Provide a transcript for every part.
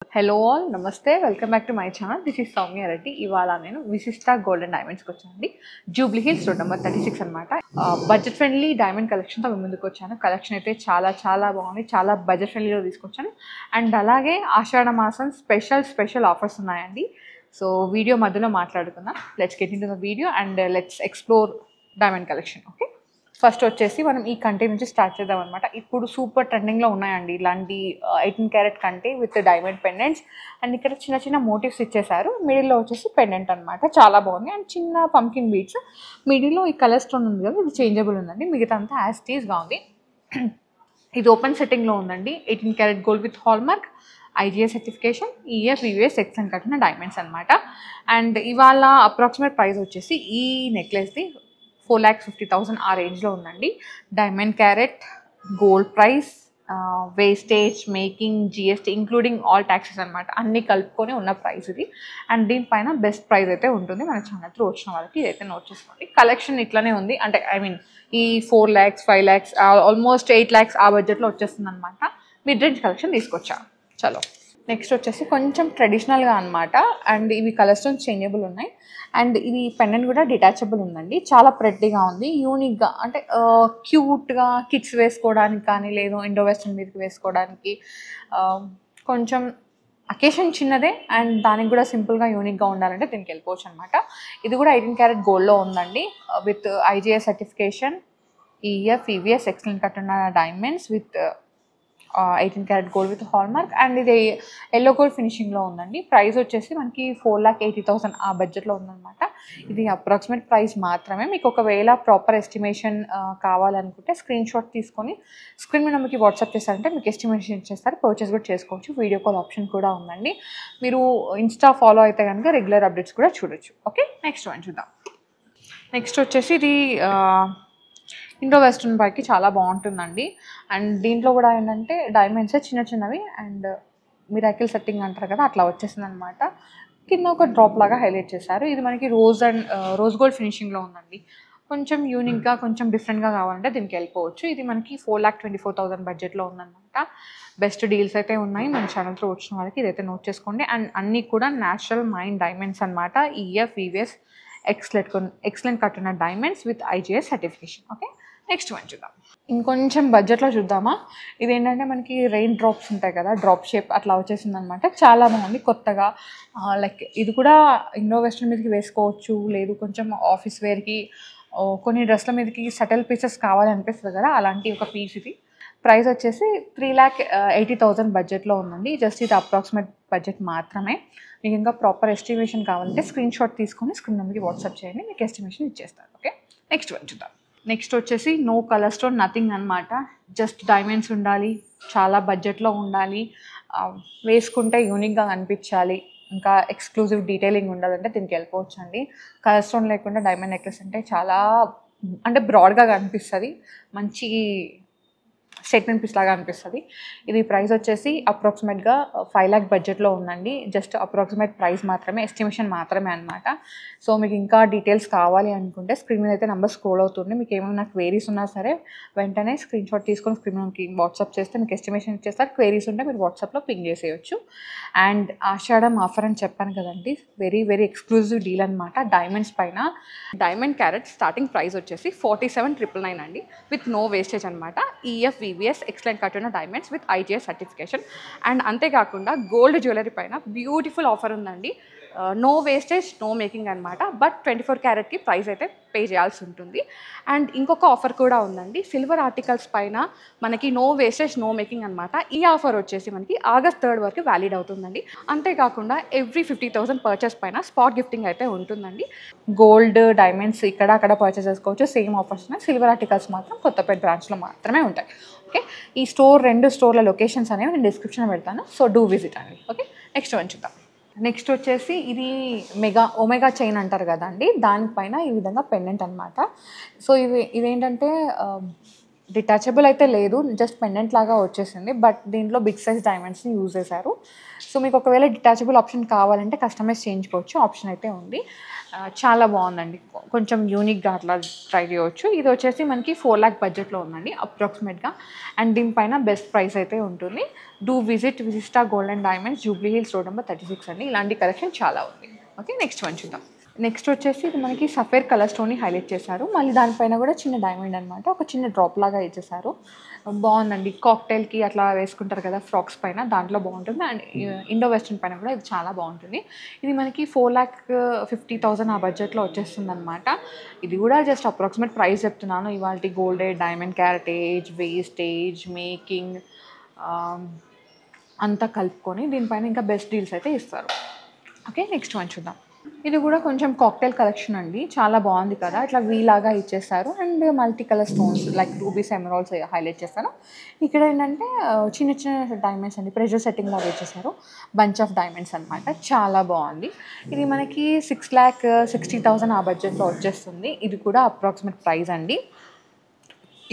Hello all నమస్తే welcome back to my channel. This is Soumya Reddy. ఇవాళ నేను విశిష్ట గోల్డ్ అండ్ డైమండ్స్కి వచ్చానండి. జూబ్లీ హిల్స్ రోడ్ నెంబర్ 36 అనమాట. బడ్జెట్ ఫ్రెండ్లీ డైమండ్ కలెక్షన్తో మీ ముందుకు వచ్చాను. కలెక్షన్ అయితే చాలా చాలా బాగుంది. చాలా బడ్జెట్ ఫ్రెండ్లీలో తీసుకొచ్చాను. అండ్ అలాగే ఆషాఢ మాసం స్పెషల్ ఆఫర్స్ ఉన్నాయండి. సో వీడియో మధ్యలో మాట్లాడుకుందాం. Let's get in to the video and let's explore diamond collection. Okay, first వచ్చేసి మనం ఈ కంటే నుంచి స్టార్ట్ చేద్దాం అనమాట. ఇప్పుడు సూపర్ ట్రెండింగ్లో ఉన్నాయండి ఇలాంటి 18 క్యారెట్ కంటే విత్ డైమండ్ పెండెంట్స్. అండ్ ఇక్కడ చిన్న చిన్న మోటివ్స్ ఇచ్చేసారు. మిడిల్లో వచ్చేసి పెండెంట్ అనమాట, చాలా బాగుంది. అండ్ చిన్న పంకిన్ బీడ్స్ మిడిల్లో ఈ కలర్ స్టోన్ ఉంది కదా, ఇది చేంజబుల్ ఉందండి. మిగతా అంతా యాజ్ టీజ్గా ఉంది. ఇది ఓపెన్ సెట్టింగ్లో ఉందండి. 18 carat gold with hallmark, IGS certification, EF VVS excellent కట్టిన డైమండ్స్ అనమాట. అండ్ ఇవాళ అప్రాక్సిమేట్ ప్రైస్ వచ్చేసి ఈ నెక్లెస్ది 4,50,000 ఆ రేంజ్లో ఉందండి. Diamond carrot, gold price, wastage, making, GST including all taxes అనమాట, అన్నీ కలుపుకొని ఉన్న ప్రైస్ ఇది. అండ్ దీనిపైన బెస్ట్ ప్రైస్ అయితే ఉంటుంది. మన ఛానల్ త్రూ వచ్చిన వాళ్ళకి ఇదైతే నోట్ చేసుకోండి. కలెక్షన్ ఇట్లానే ఉంది, అంటే ఐ మీన్ ఈ 4 lakhs 5 lakhs ఆల్మోస్ట్ 8 lakhs ఆ బడ్జెట్లో వచ్చేస్తుంది అనమాట. మిడ్ రేంజ్ కలెక్షన్ తీసుకొచ్చా. చలో నెక్స్ట్ వచ్చేసి కొంచెం ట్రెడిషనల్గా అనమాట. అండ్ ఇవి కలర్ స్టోన్స్ చేంజబుల్ ఉన్నాయి. అండ్ ఇది పెండెంట్ కూడా డిటాచబుల్ ఉందండి. చాలా ప్రెట్టీగా ఉంది, యూనిక్గా, అంటే క్యూట్గా కిడ్స్ వేసుకోవడానికి కానీ, లేదు ఇండో వెస్టర్న్ మీదకి వేసుకోవడానికి. కొంచెం అకేషన్ చిన్నదే అండ్ దానికి కూడా సింపుల్గా యూనిక్గా ఉండాలంటే దీనికి వెళ్ళిపోవచ్చు అనమాట. ఇది కూడా 18 క్యారెట్ గోల్డ్లో ఉందండి with IGS certification, EF EVS excellent కట్టిన diamonds with 18 carat gold with hallmark. And ఇది ఎల్లో గోల్డ్ ఫినిషింగ్లో ఉందండి. ప్రైస్ వచ్చేసి మనకి 4,80,000 ఆ బడ్జెట్లో ఉందన్నమాట. ఇది అప్రాక్సిమేట్ ప్రైస్ మాత్రమే. మీకు ఒకవేళ ప్రాపర్ ఎస్టిమేషన్ కావాలనుకుంటే స్క్రీన్ షాట్ తీసుకొని స్క్రీన్ మీద మీకు వాట్సాప్ చేస్తారంటే మీకు ఎస్టిమేషన్ చేస్తారు, పర్చేస్ కూడా చేసుకోవచ్చు. వీడియో కాల్ ఆప్షన్ కూడా ఉందండి. మీరు ఇన్స్టా ఫాలో అయితే కనుక రెగ్యులర్ అప్డేట్స్ కూడా చూడొచ్చు. ఓకే, నెక్స్ట్ వన్ చూద్దాం. నెక్స్ట్ వచ్చేసి ఇది ఇండో వెస్ట్రన్ పైకి చాలా బాగుంటుందండి. అండ్ దీంట్లో కూడా ఏంటంటే డైమండ్స్ చిన్న చిన్నవి అండ్ మిరాకిల్ సెట్టింగ్ అంటారు కదా, అట్లా వచ్చేసింది అనమాట. కింద ఒక డ్రాప్ లాగా హైలైట్ చేశారు. ఇది మనకి రోజ్ గోల్డ్ ఫినిషింగ్లో ఉందండి. కొంచెం యూనిక్గా కొంచెం డిఫరెంట్గా కావాలంటే దీనికి వెళ్ళిపోవచ్చు. ఇది మనకి 4,24,000 బడ్జెట్లో ఉందన్నమాట. బెస్ట్ డీల్స్ అయితే ఉన్నాయి. మన ఛానల్ త్రూ వచ్చిన వాళ్ళకి ఇదైతే నోట్ చేసుకోండి. అండ్ అన్నీ కూడా న్యాచురల్ మైన్ డైమండ్స్ అనమాట. ఈఎఫ్ వివిఎస్ ఎక్సలెంట్ కట్టిన diamonds with IGS certification. Okay, next one చూద్దాం. ఇంకొంచెం బడ్జెట్లో చూద్దామా. ఇదేంటంటే మనకి రెయిన్ డ్రాప్స్ ఉంటాయి కదా, డ్రాప్ షేప్ అట్లా వచ్చేసింది అనమాట. చాలా బాగుంది కొత్తగా. లైక్ ఇది కూడా ఇండో వెస్ట్రన్ మీదకి వేసుకోవచ్చు, లేదు కొంచెం ఆఫీస్ వేర్కి, కొన్ని డ్రెస్ల మీదకి సటిల్ పీసెస్ కావాలనిపిస్తుంది కదా, అలాంటి ఒక పీస్ ఇది. ప్రైస్ వచ్చేసి 3,80,000 బడ్జెట్లో ఉందండి. జస్ట్ ఇది అప్రాక్సిమేట్ బడ్జెట్ మాత్రమే. మీకు ఇంకా ప్రాపర్ ఎస్టిమేషన్ కావాలంటే స్క్రీన్ షాట్ తీసుకొని స్క్రీన్ నెంబర్కి వాట్సాప్ చేయండి, మీకు ఎస్టిమేషన్ ఇచ్చేస్తారు. ఓకే, నెక్స్ట్ వన్ చూద్దాం. నెక్స్ట్ వచ్చేసి నో కలర్ స్టోన్, నథింగ్ అనమాట. జస్ట్ డైమండ్స్ ఉండాలి, చాలా బడ్జెట్లో ఉండాలి, వేసుకుంటే యూనిక్గా కనిపించాలి, ఇంకా ఎక్స్క్లూజివ్ డీటెయిలింగ్ ఉండాలంటే దీనికి వెళ్ళిపోవచ్చు అండి. కలర్ స్టోన్ లేకుండా డైమండ్ నెక్లెస్ అంటే చాలా అంటే బ్రాడ్గా కనిపిస్తుంది, మంచి స్టేట్మెంట్ పీస్ లాగా అనిపిస్తుంది. ఇది ప్రైస్ వచ్చేసి అప్రాక్సిమేట్గా 5 lakh బడ్జెట్లో ఉందండి. జస్ట్ అప్రాక్సిమేట్ ప్రైస్ మాత్రమే, ఎస్టిమేషన్ మాత్రమే అనమాట. సో మీకు ఇంకా డీటెయిల్స్ కావాలి అనుకుంటే స్క్రీన్ మీద అయితే నెంబర్ స్క్రోల్ అవుతుంది. మీకు ఏమైనా క్వేరీస్ ఉన్నా సరే వెంటనే స్క్రీన్ షాట్ తీసుకొని స్క్రీన్ మీదకి వాట్సాప్ చేస్తే మీకు ఎస్టిమేషన్ ఇచ్చేస్తారు. క్వేరీస్ ఉంటే మీరు వాట్సాప్లో పింగ్ చేసేయచ్చు. అండ్ ఆషాఢం ఆఫర్ అని చెప్పాను కదండి, వెరీ వెరీ ఎక్స్క్లూజివ్ డీల్ అనమాట. డైమండ్స్ పైన డైమండ్ క్యారెట్ స్టార్టింగ్ ప్రైస్ వచ్చేసి 47,999 అండి, విత్ నో వేస్టేజ్ అనమాట. ఈఎఫ్ వివిఎస్ ఎక్సలెంట్ కట్టిన diamonds with IGS certification. And అంతేకాకుండా గోల్డ్ జ్యువెలరీ పైన బ్యూటిఫుల్ ఆఫర్ ఉందండి. నో వేస్టేజ్ నో మేకింగ్ అనమాట. బట్ 24 క్యారెట్కి ప్రైస్ అయితే పే చేయాల్సి ఉంటుంది. అండ్ ఇంకొక ఆఫర్ కూడా ఉందండి, సిల్వర్ ఆర్టికల్స్ పైన మనకి నో వేస్టేజ్ నో మేకింగ్ అనమాట. ఈ ఆఫర్ వచ్చేసి మనకి August 3rd వరకు వ్యాలిడ్ అవుతుందండి. అంతేకాకుండా ఎవ్రీ 50,000 పర్చేస్ పైన స్పాట్ గిఫ్టింగ్ అయితే ఉంటుందండి. గోల్డ్ డైమండ్స్ ఇక్కడ అక్కడ పర్చేస్ చేసుకోవచ్చు, సేమ్ ఆఫర్స్ ఉన్నాయి. సిల్వర్ ఆర్టికల్స్ మాత్రం కొత్తపేట బ్రాంచ్లో మాత్రమే ఉంటాయి. ఓకే, ఈ రెండు స్టోర్ల లొకేషన్స్ అనేవి నేను డిస్క్రిప్షన్లో పెడతాను, సో డూ విజిట్ అండి. ఓకే, నెక్స్ట్ వన్ చూద్దాం. నెక్స్ట్ వచ్చేసి ఇది ఒమేగా చైన్ అంటారు కదండి, దానిపైన ఈ విధంగా పెండెంట్ అనమాట. సో ఇదేంటంటే డిటాచబుల్ అయితే లేదు, జస్ట్ పెండెంట్ లాగా వచ్చేసింది. బట్ దీంట్లో బిగ్ సైజ్ డైమండ్స్ని యూజ్ చేశారు. సో మీకు ఒకవేళ డిటాచబుల్ ఆప్షన్ కావాలంటే కస్టమైజ్ చేయించుకోవచ్చు, ఆప్షన్ అయితే ఉంది. చాలా బాగుందండి, కొంచెం యూనిక్గా అట్లా ట్రై చేయవచ్చు. ఇది వచ్చేసి మనకి 4 lakh బడ్జెట్లో ఉందండి అప్రాక్సిమేట్గా. అండ్ దీనిపైన బెస్ట్ ప్రైస్ అయితే ఉంటుంది. డూ విజిట్ విజిస్టా gold and diamonds, Jubilee Hills, road number 36 అండి. ఇలాంటి కలెక్షన్ చాలా ఉంది. ఓకే, నెక్స్ట్ వన్ చూద్దాం. నెక్స్ట్ వచ్చేసి ఇది మనకి సఫేర్ కలర్ స్టోన్ని హైలైట్ చేశారు. మళ్ళీ దానిపైన కూడా చిన్న డైమండ్ అనమాట, ఒక చిన్న డ్రాప్ లాగా ఇచ్చేసారు. బాగుందండి, కాక్టైల్కి అట్లా వేసుకుంటారు కదా ఫ్రాక్స్ పైన, దాంట్లో బాగుంటుంది. అండ్ ఇండో వెస్ట్రన్ పైన కూడా ఇది చాలా బాగుంటుంది. ఇది మనకి 4,50,000 ఆ బడ్జెట్లో వచ్చేస్తుంది అనమాట. ఇది కూడా జస్ట్ అప్రాక్సిమేట్ ప్రైస్ చెప్తున్నాను. ఇవాళ గోల్డ్, డైమండ్, క్యారెటేజ్, వేస్టేజ్, మేకింగ్ అంతా కలుపుకొని దీనిపైన ఇంకా బెస్ట్ డీల్స్ అయితే ఇస్తారు. ఓకే, నెక్స్ట్ వన్ చూద్దాం. ఇది కూడా కొంచెం కాక్టైల్ కలెక్షన్ అండి, చాలా బాగుంది కదా, ఇట్లా వీలాగా ఇచ్చేస్తారు. And multi colour stones like rubies, emeralds highlight చేస్తారు. ఇక్కడ ఏంటంటే చిన్న చిన్న డైమండ్స్ అండి, ప్రెషర్ సెట్టింగ్ లాగా ఇచ్చేసారు, బంచ్ ఆఫ్ డైమండ్స్ అనమాట. చాలా బాగుంది. ఇది మనకి 6,60,000 ఆ బడ్జెట్లో వచ్చేస్తుంది. ఇది కూడా అప్రాక్సిమేట్ ప్రైస్ అండి.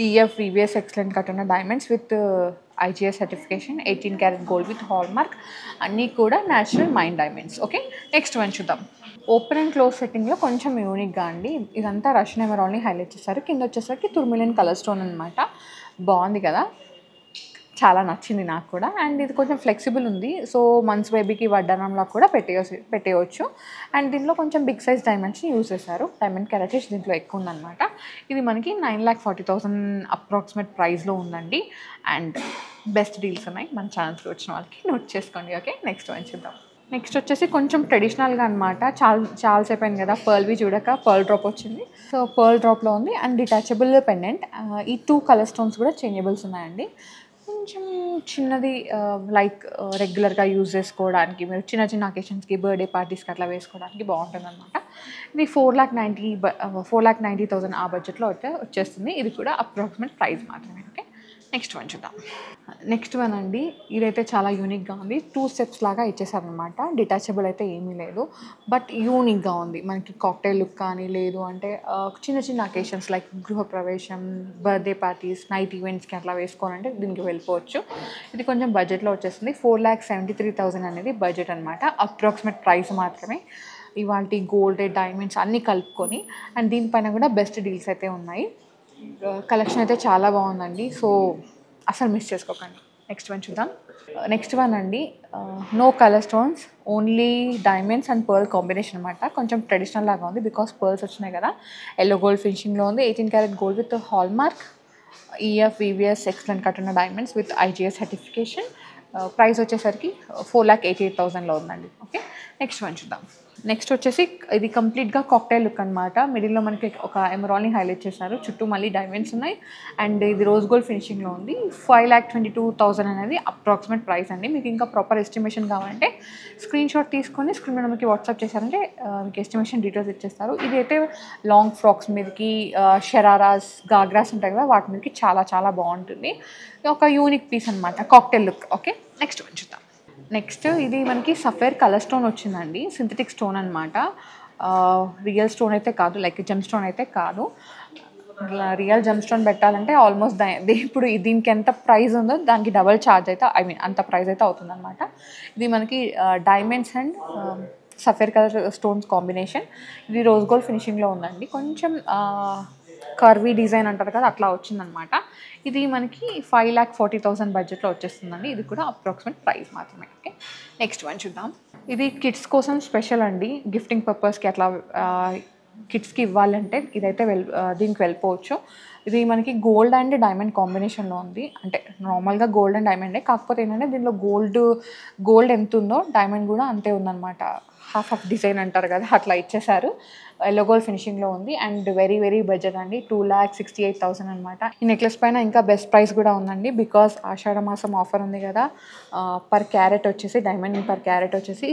EF VVS ఎక్సలెంట్ కట్ ఉన్న diamonds with IGS certification, 18 carat gold with hall mark, అన్నీ కూడా natural mind diamonds. Okay, next one చూద్దాం. ఓపెన్ అండ్ క్లోజ్ సెట్టింగ్లో కొంచెం యూనిక్గా అండి, ఇదంతా రష్యన్ ఎమరాల్డ్ని హైలైట్ చేస్తారు. కింద వచ్చేసరికి తుర్మిలియన్ కలర్ స్టోన్ అనమాట. బాగుంది కదా, చాలా నచ్చింది నాకు కూడా. అండ్ ఇది కొంచెం ఫ్లెక్సిబుల్ ఉంది, సో మంత్స్ బేబీకి వడ్డానంలా కూడా పెట్టేయచ్చు. అండ్ దీంట్లో కొంచెం బిగ్ సైజ్ డైమండ్స్ని యూజ్ చేశారు. డైమండ్ క్యారెటేజ్ దీంట్లో ఎక్కువ ఉందన్నమాట. ఇది మనకి 9,40,000 అప్రాక్సిమేట్ ప్రైస్లో ఉందండి. అండ్ బెస్ట్ డీల్స్ ఉన్నాయి, మన ఛానల్స్కి వచ్చిన వాళ్ళకి నోట్ చేసుకోండి. ఓకే, నెక్స్ట్ వన్ చూద్దాం. నెక్స్ట్ వచ్చేసి కొంచెం ట్రెడిషనల్గా అనమాట. చాలాసేపు అయింది కదా పర్ల్వి చూడక, పర్ల్ డ్రాప్ వచ్చింది. సో పర్ల్ డ్రాప్లో ఉంది అండ్ డిటాచబుల్ పెండెంట్. ఈ 2 కలర్ స్టోన్స్ కూడా చేంజబుల్స్ ఉన్నాయండి. కొంచెం చిన్నది, లైక్ రెగ్యులర్గా యూజ్ చేసుకోవడానికి, మీరు చిన్న చిన్న అకేషన్స్కి, బర్త్డే పార్టీస్కి అట్లా వేసుకోవడానికి బాగుంటుంది అనమాట. ఇది 4,90,000 ఆ బడ్జెట్లో వచ్చేస్తుంది. ఇది కూడా అప్రాక్సిమేట్ ప్రైస్ మాత్రమే. ఓకే, నెక్స్ట్ వన్ చూద్దాం. నెక్స్ట్ వన్ అండి, ఇదైతే చాలా యూనిక్గా ఉంది. 2 స్టెప్స్ లాగా ఇచ్చేసారనమాట. డిటాచబుల్ అయితే ఏమీ లేదు, బట్ యూనిక్గా ఉంది. మనకి కాక్టైల్ లుక్ కానీ, లేదు అంటే చిన్న చిన్న అకేషన్స్ లైక్ గృహప్రవేశం, బర్త్డే పార్టీస్, నైట్ ఈవెంట్స్కి అట్లా వేసుకోవాలంటే దీనికి వెళ్ళిపోవచ్చు. ఇది కొంచెం బడ్జెట్లో వచ్చేస్తుంది. 4,73,000 అనేది బడ్జెట్ అనమాట, అప్రాక్సిమేట్ ప్రైస్ మాత్రమే. ఇవాళ గోల్డ్, డైమండ్స్ అన్నీ కలుపుకొని. అండ్ దీనిపైన కూడా బెస్ట్ డీల్స్ అయితే ఉన్నాయి. కలెక్షన్ అయితే చాలా బాగుందండి, సో అసలు మిస్ చేసుకోకండి. నెక్స్ట్ వన్ చూద్దాం. నెక్స్ట్ వన్ అండి, no colour stones, only diamonds and pearl combination అనమాట. కొంచెం ట్రెడిషనల్ లాగా ఉంది బికాస్ పర్ల్స్ వచ్చినాయి కదా. ఎల్లో గోల్డ్ ఫినిషింగ్లో ఉంది, 18 carat gold with hallmark, EF VVS excellent cut ఉన్న diamonds with IGS certification. Price వచ్చేసరికి 4,88,000లో ఉందండి. ఓకే, నెక్స్ట్ వన్ చూద్దాం. నెక్స్ట్ వచ్చేసి ఇది కంప్లీట్గా కాక్టైల్ లుక్ అనమాట. మిడిల్లో మనకి ఒక ఎమరాల్డ్ని హైలైట్ చేశారు, చుట్టూ మళ్ళీ డైమండ్స్ ఉన్నాయి. అండ్ ఇది రోజ్ గోల్డ్ ఫినిషింగ్లో ఉంది. 5,22,000 అనేది అప్రాక్సిమేట్ ప్రైస్ అండి. మీకు ఇంకా ప్రాపర్ ఎస్టిమేషన్ కావాలంటే స్క్రీన్ షాట్ తీసుకొని స్క్రీన్ మీద మనకి వాట్సాప్ చేశారంటే మీకు ఎస్టిమేషన్ డీటెయిల్స్ ఇచ్చేస్తారు. ఇది అయితే లాంగ్ ఫ్రాక్స్ మీదకి, షరారాస్, గాగ్రాస్ ఉంటాయి కదా, వాటి మీదకి చాలా చాలా బాగుంటుంది. ఒక యూనిక్ పీస్ అనమాట, cocktail look. Okay, next one చూద్దాం. నెక్స్ట్ ఇది మనకి సఫేర్ కలర్ స్టోన్ వచ్చిందండి, సింథటిక్ స్టోన్ అనమాట. రియల్ స్టోన్ అయితే కాదు, లైక్ జెమ్ స్టోన్ అయితే కాదు. రియల్ జెమ్ స్టోన్ పెట్టాలంటే ఆల్మోస్ట్ ఇప్పుడు దీనికి ఎంత ప్రైస్ ఉందో దానికి డబల్ ఛార్జ్ అయితే, అంత ప్రైస్ అయితే అవుతుంది అనమాట. ఇది మనకి diamonds and సఫేర్ colour stones combination. ఇది రోజ్ గోల్డ్ ఫినిషింగ్లో ఉందండి. కొంచెం కర్వీ డిజైన్ అంటారు కదా, అట్లా వచ్చిందనమాట. ఇది మనకి 5,40,000 బడ్జెట్లో వచ్చేస్తుందండి. ఇది కూడా అప్రాక్సిమేట్ ప్రైస్ మాత్రమే. ఓకే, నెక్స్ట్ వన్ చూద్దాం. ఇది కిడ్స్ కోసం స్పెషల్ అండి, గిఫ్టింగ్ పర్పస్కి అట్లా కిడ్స్కి ఇవ్వాలంటే ఇదైతే దీనికి వెళ్ళిపోవచ్చు. ఇది మనకి గోల్డ్ అండ్ డైమండ్ కాంబినేషన్లో ఉంది. అంటే నార్మల్గా గోల్డ్ అండ్ డైమండే, కాకపోతే ఏంటంటే దీనిలో గోల్డ్ ఎంత ఉందో డైమండ్ కూడా అంతే ఉందన్నమాట. హాఫ్ ఆఫ్ డిజైన్ అంటారు కదా, అట్లా ఇచ్చేసారు. ఎల్లో గోల్డ్ ఫినిషింగ్లో ఉంది అండ్ వెరీ వెరీ బడ్జెట్ అండి, 2,68,000 అనమాట. ఈ నెక్లెస్ పైన ఇంకా బెస్ట్ ప్రైస్ కూడా ఉందండి, బికాస్ ఆషాఢ మాసం ఆఫర్ ఉంది కదా. పర్ క్యారెట్ వచ్చేసి, డైమండ్ పర్ క్యారెట్ వచ్చేసి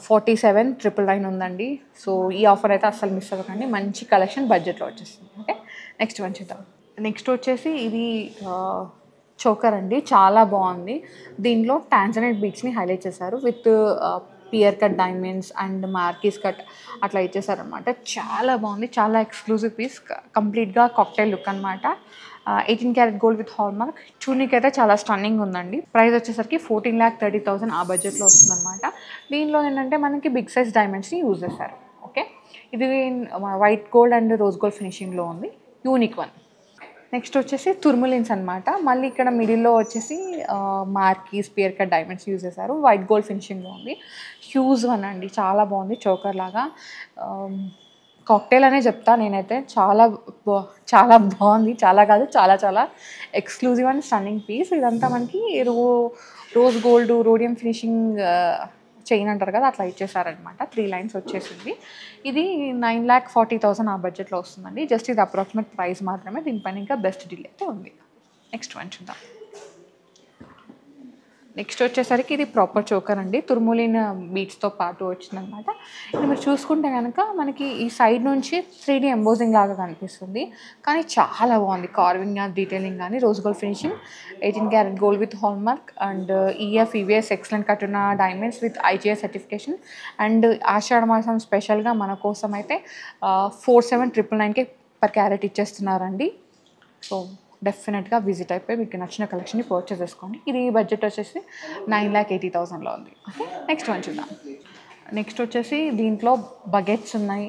47,999 ఉందండి. సో ఈ ఆఫర్ అయితే అస్సలు మిస్ అవ్వకండి, మంచి కలెక్షన్ బడ్జెట్లో వచ్చేస్తుంది. ఓకే, నెక్స్ట్ వన్ చూద్దాం. నెక్స్ట్ వచ్చేసి ఇది చోకర్ అండి, చాలా బాగుంది. దీనిలో టాంజనైట్ బీడ్స్ని హైలైట్ చేశారు with pear cut diamonds and marquise cut అట్లా ఇచ్చేసారనమాట. చాలా బాగుంది, చాలా ఎక్స్క్లూజివ్ పీస్, కంప్లీట్గా కాక్టైల్ లుక్ అనమాట. 18 carat gold with hallmark. చూడనీకి అయితే చాలా స్టన్నింగ్ ఉందండి. ప్రైస్ వచ్చేసరికి 14,30,000 ఆ బడ్జెట్లో వస్తుందన్నమాట. దీనిలో ఏంటంటే మనకి బిగ్ సైజ్ డైమండ్స్ని యూజ్ చేశారు. ఓకే, ఇది white gold and rose gold ఫినిషింగ్లో ఉంది, యూనిక్ వన్. నెక్స్ట్ వచ్చేసి తుర్ములిన్స్ అనమాట. మళ్ళీ ఇక్కడ మిడిల్లో వచ్చేసి marquise pear cut diamonds use చేశారు, వైట్ గోల్డ్ ఫినిషింగ్లో ఉంది. హ్యూజ్ వన్ అండి, చాలా బాగుంది, చోకర్ లాగా. కాక్టైల్ అనే చెప్తా నేనైతే. చాలా బాగుంది, చాలా కాదు చాలా చాలా ఎక్స్క్లూజివ్ అండ్ స్టన్నింగ్ పీస్. ఇదంతా మనకి rose gold rhodium finishing chain అంటారు కదా, అట్లా ఇచ్చేసారనమాట. 3 లైన్స్ వచ్చేసింది. ఇది 9,40,000 ఆ బడ్జెట్లో వస్తుందండి. జస్ట్ ఇది అప్రాక్సిమేట్ ప్రైస్ మాత్రమే, దీనిపైన ఇంకా బెస్ట్ డీల్ అయితే ఉంది. నెక్స్ట్ వన్ చూద్దాం. నెక్స్ట్ వచ్చేసరికి ఇది ప్రాపర్ చోకర్ అండి, తుర్ములిన్ బీట్స్తో పాటు వచ్చిందనమాట. ఇది మీరు చూసుకుంటే కనుక మనకి ఈ సైడ్ నుంచి 3D ఎంబోజింగ్ లాగా కనిపిస్తుంది, కానీ చాలా బాగుంది. కార్వింగ్ కానీ డీటెయిలింగ్ కానీ rose gold finishing, 18 carat gold with hallmark and EVS excellent కట్టున్న diamonds with IGI certification. And Ashadha మాసం స్పెషల్గా మన కోసం అయితే 47,999కి పర్ క్యారెట్ ఇచ్చేస్తున్నారండి. సో డెఫినెట్గా విజిట్ అయిపోయి మీకు నచ్చిన కలెక్షన్ని పర్చేస్ చేసుకోండి. ఇది బడ్జెట్ వచ్చేసి 9,80,000లో ఉంది. ఓకే, నెక్స్ట్ వన్ చూద్దాం. నెక్స్ట్ వచ్చేసి దీంట్లో బకెట్స్ ఉన్నాయి,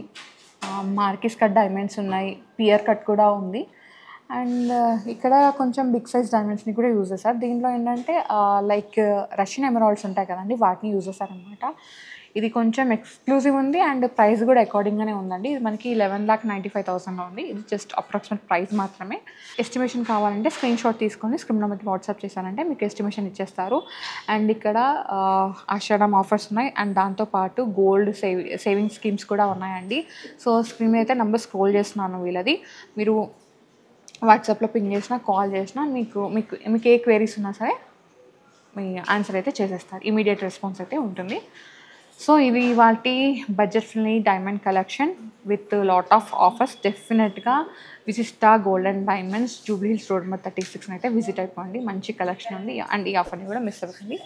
మార్కిస్ కట్ డైమండ్స్ ఉన్నాయి, పియర్ కట్ కూడా ఉంది. అండ్ ఇక్కడ కొంచెం బిగ్ సైజ్ డైమండ్స్ని కూడా యూజ్ చేస్తారు. దీంట్లో ఏంటంటే లైక్ రష్యన్ ఎమరాల్డ్స్ ఉంటాయి కదండి, వాటిని యూజ్ చేస్తారనమాట. ఇది కొంచెం ఎక్స్క్లూజివ్ ఉంది అండ్ ప్రైస్ కూడా అకార్డింగ్గానే ఉందండి. ఇది మనకి 11,95,000లో ఉంది. ఇది జస్ట్ అప్రాక్సిమేట్ ప్రైస్ మాత్రమే. ఎస్టిమేషన్ కావాలంటే స్క్రీన్ షాట్ తీసుకొని స్క్రీన్ నెంబర్కి వాట్సాప్ చేశారంటే మీకు ఎస్టిమేషన్ ఇచ్చేస్తారు. అండ్ ఇక్కడ ఆషాఢం ఆఫర్స్ ఉన్నాయి అండ్ దాంతోపాటు గోల్డ్ సేవింగ్ స్కీమ్స్ కూడా ఉన్నాయండి. సో స్క్రీన్ మీద అయితే నెంబర్ స్క్రోల్ చేస్తున్నాను వీళ్ళది. మీరు వాట్సాప్లో పింగ్ చేసినా కాల్ చేసినా మీకు ఏ క్వైరీస్ ఉన్నా సరే మీ ఆన్సర్ అయితే చేసేస్తారు, ఇమీడియట్ రెస్పాన్స్ అయితే ఉంటుంది. సో ఇది వాటి budget friendly diamond collection with lot of offers. డెఫినెట్గా విశిష్ట gold and diamonds Jubilee Hills road number 36 అయితే విజిట్ అయిపోండి. మంచి కలెక్షన్ ఉంది అండ్ ఈ ఆఫర్ని కూడా మిస్ అవ్వకండి.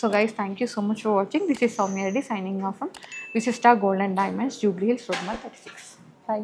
So guys, thank you so much for watching. This is Soumya Reddy signing off from Vishishta gold and diamonds Jubilee Hills road number 36. By.